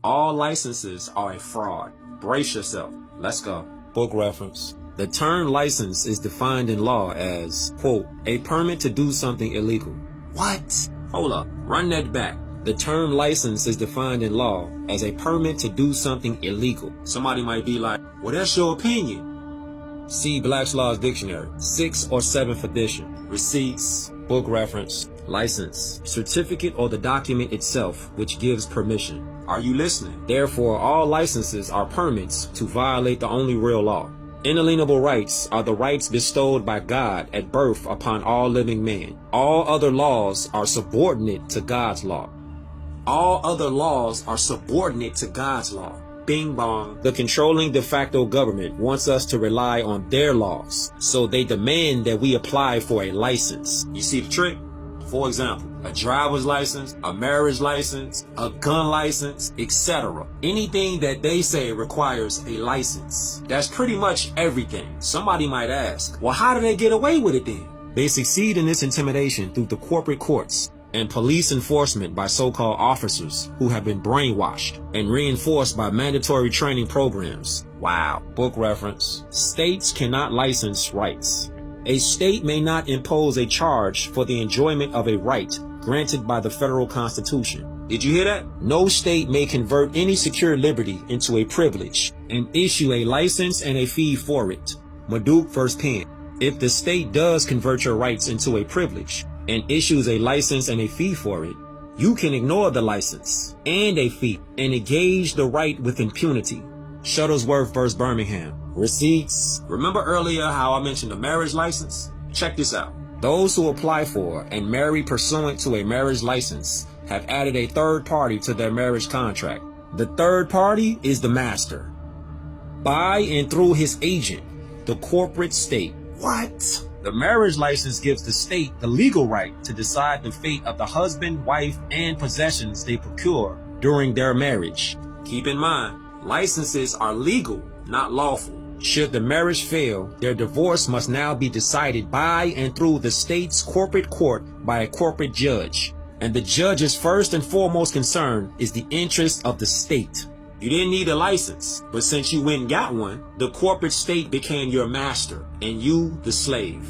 All licenses are a fraud. Brace yourself. Let's go. Book reference. The term license is defined in law as, quote, a permit to do something illegal. What? Hold up. Run that back. The term license is defined in law as a permit to do something illegal. Somebody might be like, well, that's your opinion. See Black's Laws Dictionary, 6th or 7th edition. Receipts, book reference, license, certificate or the document itself which gives permission. Are you listening? Therefore, all licenses are permits to violate the only real law. Inalienable rights are the rights bestowed by God at birth upon all living men. All other laws are subordinate to God's law. All other laws are subordinate to God's law. Bing bong. The controlling de facto government wants us to rely on their laws, so they demand that we apply for a license. You see the trick? For example, a driver's license, a marriage license, a gun license, etc. Anything that they say requires a license. That's pretty much everything. Somebody might ask, well, how do they get away with it then? They succeed in this intimidation through the corporate courts and police enforcement by so-called officers who have been brainwashed and reinforced by mandatory training programs. Wow. Book reference. States cannot license rights. A state may not impose a charge for the enjoyment of a right granted by the federal constitution. Did you hear that? No state may convert any secure liberty into a privilege and issue a license and a fee for it. Madook vs. Penn. If the state does convert your rights into a privilege and issues a license and a fee for it, you can ignore the license and a fee and engage the right with impunity. Shuttlesworth vs. Birmingham. Receipts. Remember earlier how I mentioned a marriage license? Check this out. Those who apply for and marry pursuant to a marriage license have added a third party to their marriage contract. The third party is the master, by and through his agent, the corporate state. What? The marriage license gives the state the legal right to decide the fate of the husband, wife, and possessions they procure during their marriage. Keep in mind, licenses are legal, not lawful. Should the marriage fail, their divorce must now be decided by and through the state's corporate court by a corporate judge. And the judge's first and foremost concern is the interest of the state. You didn't need a license, but since you went and got one, the corporate state became your master and you the slave.